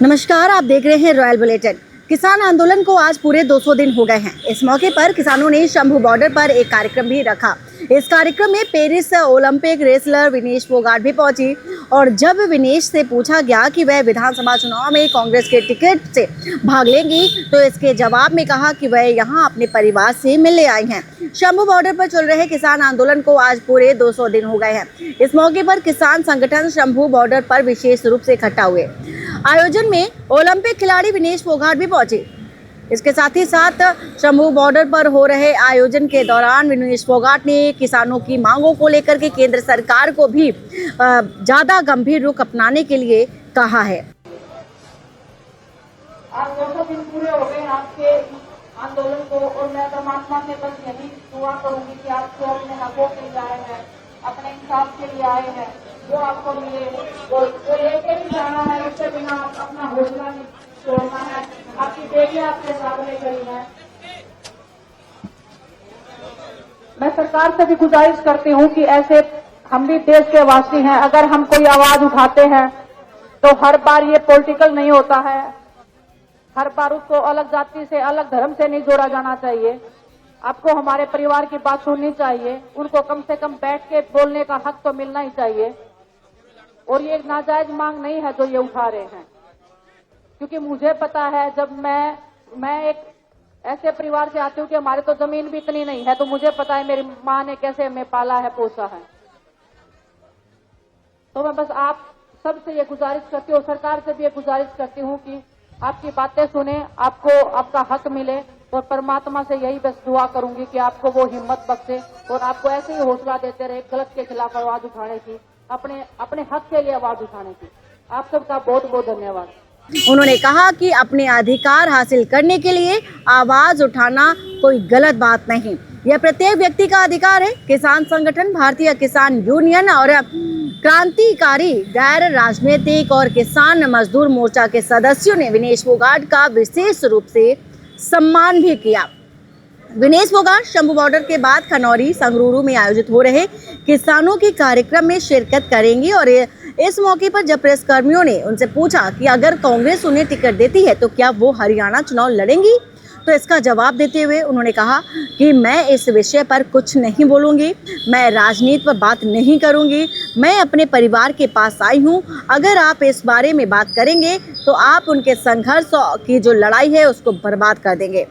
नमस्कार, आप देख रहे हैं रॉयल बुलेटिन। किसान आंदोलन को आज पूरे 200 दिन हो गए हैं। इस मौके पर किसानों ने शंभू बॉर्डर पर एक कार्यक्रम भी रखा। इस कार्यक्रम में Paris Olympic wrestler Vinesh Phogat भी पहुंची और जब विनेश से पूछा गया कि वह विधानसभा चुनाव में कांग्रेस के टिकट से भाग लेंगी तो इसके जवाब में कहा कि वह यहां अपने परिवार से मिलने आई हैं। शंभू बॉर्डर पर चल रहे किसान आंदोलन को आज पूरे 200 दिन हो गए हैं। इस मौके पर किसान संगठन शंभू बॉर्डर पर विशेष रूप से इकट्ठा हुए। आयोजन में ओलंपिक खिलाड़ी विनेश फोगाट भी पहुंचे। इसके साथ ही साथ शंभू बॉर्डर पर हो रहे आयोजन के दौरान विनेश फोगाट ने किसानों की मांगों को लेकर के केंद्र सरकार को भी ज्यादा गंभीर रुख अपनाने के लिए कहा है। आज 200 दिन पूरे हो गए आपके आंदोलन को और मैं परमात्मा से बस यही दुआ करूंगी कि आपको अपने हकों के लिए आए हैं, अपने इंसाफ के लिए आए हैं, वो आपको मिले और जो लेके भी जाना है उसके बिना अपना हौसला नहीं छोड़ना है। आपकी बेटियां आपके सामने खड़ी हैं। मैं सरकार से भी गुजारिश करती हूँ कि ऐसे हम भी देश के वासी हैं, अगर हम कोई आवाज उठाते हैं तो हर बार ये पॉलिटिकल नहीं होता है, हर बार उसको अलग जाति से अलग धर्म से नहीं जोड़ा जाना चाहिए। आपको हमारे परिवार की बात सुननी चाहिए, उनको कम से कम बैठ के बोलने का हक तो मिलना ही चाहिए। और ये नाजायज मांग नहीं है जो ये उठा रहे हैं, क्योंकि मुझे पता है जब मैं एक ऐसे परिवार से आती हूँ कि हमारे तो जमीन भी इतनी नहीं है, तो मुझे पता है मेरी माँ ने कैसे हमें पाला है, पोसा है। तो मैं बस आप सबसे ये गुजारिश करती हूँ, सरकार से भी ये गुजारिश करती हूँ कि आपकी बातें सुने, आपको आपका हक मिले और परमात्मा से यही बस दुआ करूंगी कि आपको वो हिम्मत बख्शे और आपको ऐसे ही हौसला देते रहे गलत के खिलाफ आवाज उठाने की, अपने हक के लिए आवाज उठाने की। आप सबका बहुत बहुत धन्यवाद। उन्होंने कहा कि अपने अधिकार हासिल करने के लिए आवाज उठाना कोई गलत बात नहीं, यह प्रत्येक व्यक्ति का अधिकार है। किसान संगठन, भारतीय किसान यूनियन और क्रांतिकारी गैर राजनीतिक और किसान मजदूर मोर्चा के सदस्यों ने विनेश फोगाट का विशेष रूप से सम्मान भी किया। विनेश फोगाट शंभू बॉर्डर के बाद खनौरी, संगरूर में आयोजित हो रहे किसानों के कार्यक्रम में शिरकत करेंगी और इस मौके पर जब प्रेस कर्मियों ने उनसे पूछा कि अगर कांग्रेस उन्हें टिकट देती है तो क्या वो हरियाणा चुनाव लड़ेंगी, तो इसका जवाब देते हुए उन्होंने कहा कि मैं इस विषय पर कुछ नहीं बोलूंगी, मैं राजनीति पर बात नहीं करूंगी, मैं अपने परिवार के पास आई हूं। अगर आप इस बारे में बात करेंगे तो आप उनके संघर्ष की जो लड़ाई है उसको बर्बाद कर देंगे।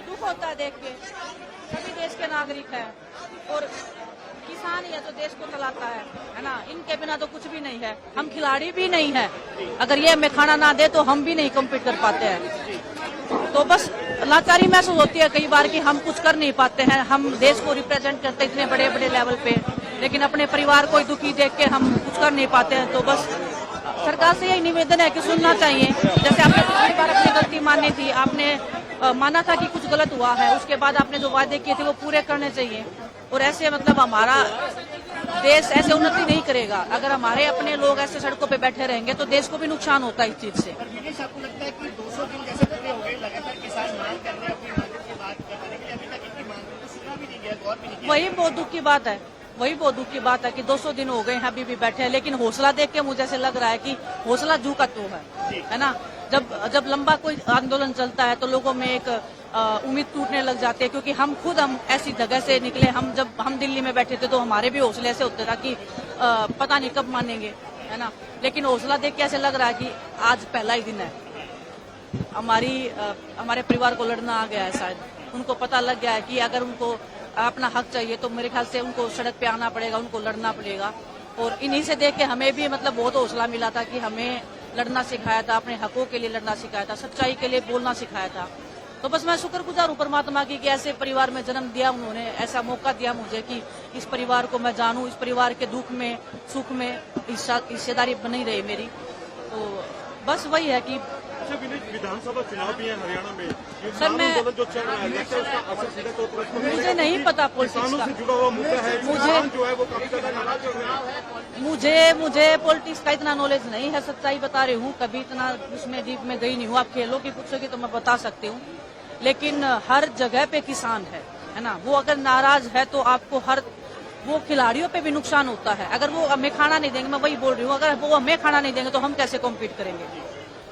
दुख होता है देख के, सभी देश के नागरिक हैं और किसान ही है तो देश को चलाता है ना। इनके बिना तो कुछ भी नहीं है, हम खिलाड़ी भी नहीं है। अगर ये हमें खाना ना दे तो हम भी नहीं कम्पीट कर पाते हैं। तो बस लाचारी महसूस होती है कई बार कि हम कुछ कर नहीं पाते हैं। हम देश को रिप्रेजेंट करते इतने बड़े बड़े लेवल पे, लेकिन अपने परिवार को दुखी देख के हम कुछ कर नहीं पाते हैं। तो बस सरकार से यही निवेदन है कि सुनना चाहिए। जैसे आपने पिछली बार अपनी गलती मानी थी, आपने माना था कि कुछ गलत हुआ है, उसके बाद आपने जो वादे किए थे वो पूरे करने चाहिए। और ऐसे मतलब हमारा देश ऐसे उन्नति नहीं करेगा अगर हमारे अपने लोग ऐसे सड़कों पे बैठे रहेंगे, तो देश को भी नुकसान होता है इस चीज से। आपको लगता है कि 200 दिन कैसे पूरे हो गए, लगातार किसान मांग कर रहे हैं, अपनी मांगों की बात कर रहे हैं, लेकिन अभी तक इनकी मांगों को सुना भी नहीं गया, गौर भी नहीं किया। वही बहुत दुख की बात है, वही बहुत दुख की बात है कि 200 दिन हो गए हैं अभी भी बैठे हैं। लेकिन हौसला देख के मुझे ऐसे लग रहा है कि हौसला झुका तो है ना। जब लंबा कोई आंदोलन चलता है तो लोगों में एक उम्मीद टूटने लग जाती है, क्योंकि हम ऐसी जगह से निकले। जब हम दिल्ली में बैठे थे तो हमारे भी हौसले ऐसे होते था कि पता नहीं कब मानेंगे, है ना। लेकिन हौसला देख के ऐसे लग रहा है कि आज पहला ही दिन है। हमारे परिवार को लड़ना आ गया है, शायद उनको पता लग गया है कि अगर उनको अपना हक चाहिए तो मेरे ख्याल से उनको सड़क पे आना पड़ेगा, उनको लड़ना पड़ेगा। और इन्हीं से देख के हमें भी मतलब बहुत हौसला मिला था कि हमें लड़ना सिखाया था, अपने हकों के लिए लड़ना सिखाया था, सच्चाई के लिए बोलना सिखाया था। तो बस मैं शुक्रगुजार हूँ परमात्मा की कि ऐसे परिवार में जन्म दिया उन्होंने, ऐसा मौका दिया मुझे कि इस परिवार को मैं जानूं, इस परिवार के दुख में सुख में हिस्सेदारी बनी रही मेरी। तो बस वही है कि विधानसभा चुनाव भी है हरियाणा में, सर मैं जो चल रहा है उसका असर सीधे तौर पर मुझे नहीं पता पॉलिटिक्स का, जुड़ा हुआ मुद्दा है। मुझे जो है वो काफी ज्यादा नाराज हो रहे हैं। मुझे पॉलिटिक्स का इतना नॉलेज नहीं है, सच्चाई बता रही हूँ। कभी इतना उसमें डीप में गई नहीं हूँ। आप खेलों की पूछोगे तो मैं बता सकती हूँ, लेकिन हर जगह पे किसान है ना। वो अगर नाराज है तो आपको वो खिलाड़ियों पे भी नुकसान होता है। अगर वो हमें खाना नहीं देंगे, मैं वही बोल रही हूँ, अगर वो हमें खाना नहीं देंगे तो हम कैसे कॉम्पीट करेंगे।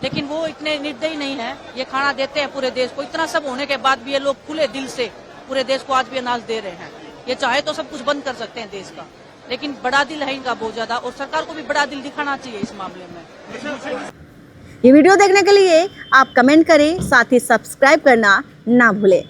लेकिन वो इतने निर्दयी नहीं है, ये खाना देते हैं पूरे देश को। इतना सब होने के बाद भी ये लोग खुले दिल से पूरे देश को आज भी अनाज दे रहे हैं। ये चाहे तो सब कुछ बंद कर सकते हैं देश का, लेकिन बड़ा दिल है इनका बहुत ज्यादा, और सरकार को भी बड़ा दिल दिखाना चाहिए इस मामले में। ये वीडियो देखने के लिए आप कमेंट करें, साथ ही सब्सक्राइब करना ना भूलें।